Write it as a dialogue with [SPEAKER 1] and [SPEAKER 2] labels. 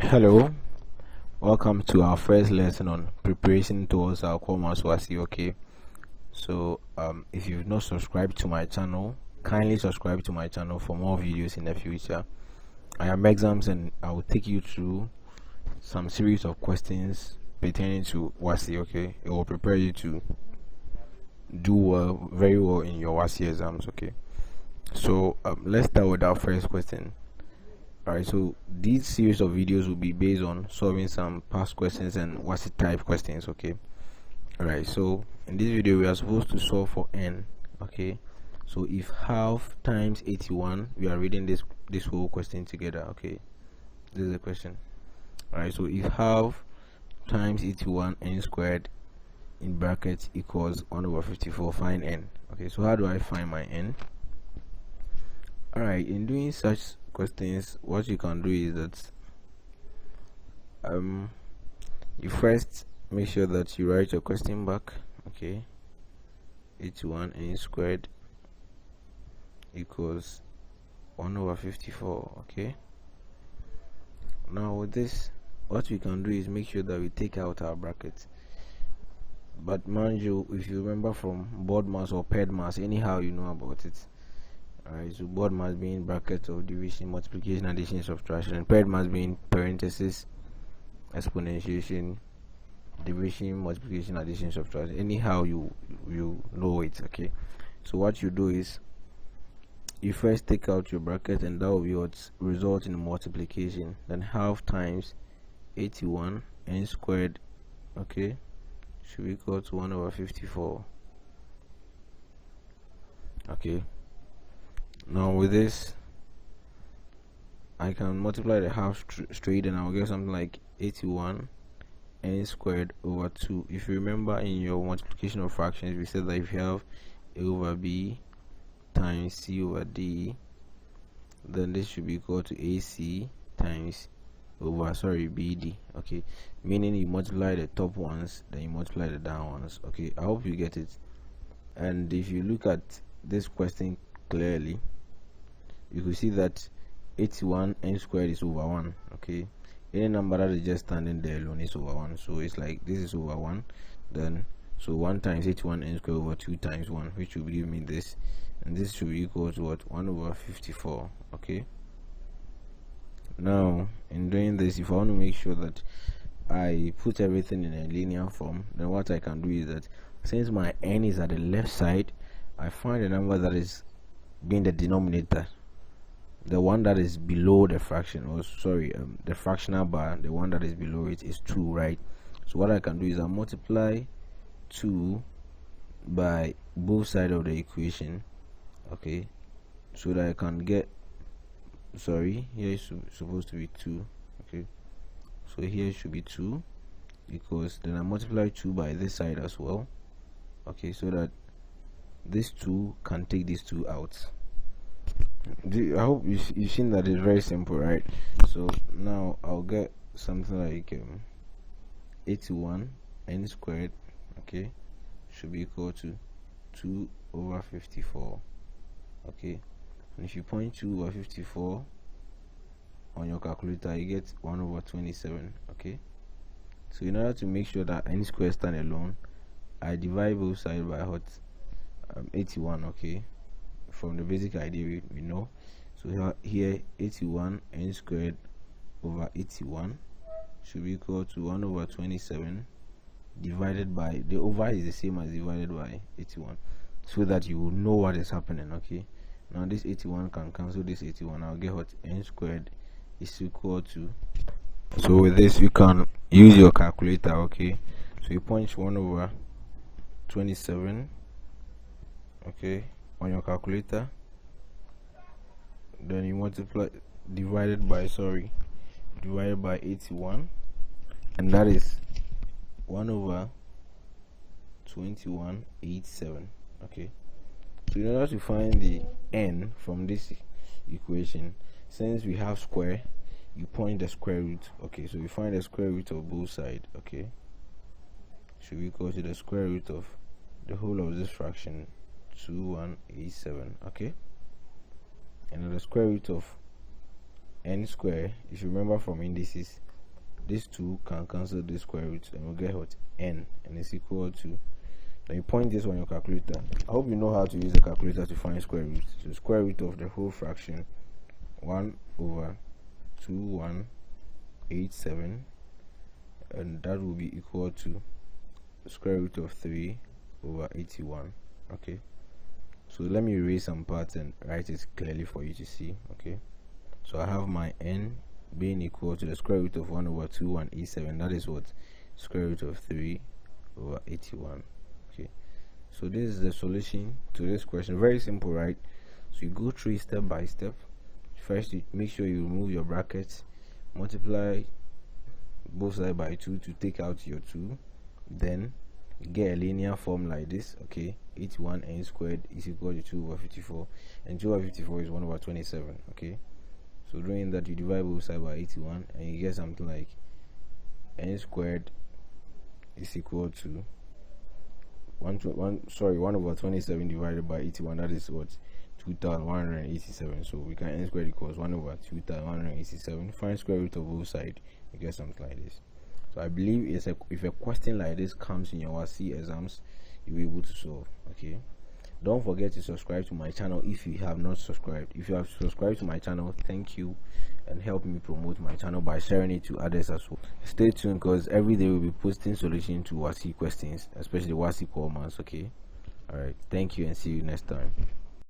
[SPEAKER 1] Hello, welcome to our first lesson on preparation towards our commerce WASSCE. Okay, so if you've not subscribed to my channel, kindly subscribe to my channel for more videos in the future. I am Mexams and I will take you through some series of questions pertaining to WASSCE. Okay, it will prepare you to do well, very well in your WASSCE exams. Okay, so let's start with our first question. Alright, so these series of videos will be based on solving some past questions and WASSCE type questions. Okay, alright, so in this video we are supposed to solve for n. Okay, so if half times 81, we are reading this whole question together. Okay, this is the question. Alright, so if half times 81 n squared in brackets equals 1/54, find n. Okay, so how do I find my n? Alright, in doing such questions, what you can do is that you first make sure that you write your question back. Okay, 81 n squared equals 1/54. Okay, now with this, what we can do is make sure that we take out our brackets. But mind you, if you remember from board mass or paired mass, anyhow you know about it. Alright, so board mass being brackets of division, multiplication, addition, subtraction, paired mass being parenthesis, exponentiation, division, multiplication, addition, subtraction. Anyhow you know it. Okay, so what you do is you first take out your bracket, and that will be what result in multiplication. Then half times 81 n squared, okay, should be equal to 1/54. Okay, now with this I can multiply the half straight and I'll get something like 81 n squared over 2. If you remember in your multiplication of fractions, we said that if you have a over b times c over d, then this should be equal to ac times over bd. Okay, meaning you multiply the top ones, then you multiply the down ones. Okay, I hope you get it. And if you look at this question clearly, you can see that 81 n squared is over 1. Okay, any number that is just standing there alone is over 1, so it's like this is over 1. Then so 1 times 81 n squared over 2 times 1, which will give me this, and this should be equal to what, 1/54. Okay, now in doing this, if I want to make sure that I put everything in a linear form, then what I can do is that since my n is at the left side, I find a number that is being the denominator, the one that is below the fraction, or the fractional bar, the one that is below it is 2, right? So what I can do is I multiply 2 by both sides of the equation. Okay, so that I can get, here is supposed to be 2. Okay, so here should be 2 equals, then I multiply 2 by this side as well. Okay, so that this 2 can take these 2 out. I hope you've seen that it's very simple, right? So now I'll get something like 81 n squared, okay, should be equal to 2/54. Okay, and if you point 2/54 on your calculator, you get 1/27. Okay, so in order to make sure that n squared stand alone, I divide both sides by 81. Okay, from the basic idea we know. So here 81 n squared over 81 should be equal to 1/27 divided by, the over is the same as divided by 81, so that you will know what is happening. Okay, now this 81 can cancel this 81. I'll get what n squared is equal to, so with this you can use your calculator. Okay, so you punch 1/27, okay, on your calculator, then you multiply, divided by 81, and that is 1/2187. Okay, so in order to find the n from this equation, since we have square, you point the square root. Okay, so we find the square root of both sides. Okay, should be equal to the square root of the whole of this fraction, 2187. Okay, and the square root of n square, if you remember from indices, This 2 can cancel this square root, and we'll get what? N, and it's equal to, then you point this on your calculator. I hope you know how to use a calculator to find square root. So square root of the whole fraction, 1/2187, and that will be equal to the square root of 3/81. Okay, so let me erase some parts and write it clearly for you to see. Okay, so I have my n being equal to the square root of 1/2187. That is what? Square root of 3/81. Okay, so this is the solution to this question. Very simple, right? So you go through it step by step. First, you make sure you remove your brackets, multiply both sides by 2 to take out your 2, then get a linear form like this. Okay, 81n squared is equal to 2/54, and 2/54 is 1/27. Okay, so doing that, you divide both sides by 81, and you get something like n squared is equal to 1/27 divided by 81. That is what? 2187. So we can n squared equals 1/2187. Find square root of both sides, you get something like this. So I believe if a question like this comes in your WASSCE exams, you'll be able to solve. Okay, don't forget to subscribe to my channel if you have not subscribed. If you have subscribed to my channel, thank you, and help me promote my channel by sharing it to others as well. Stay tuned, because every day we'll be posting solutions to WASSCE questions, especially WASSCE core maths. Okay, all right, thank you, and see you next time.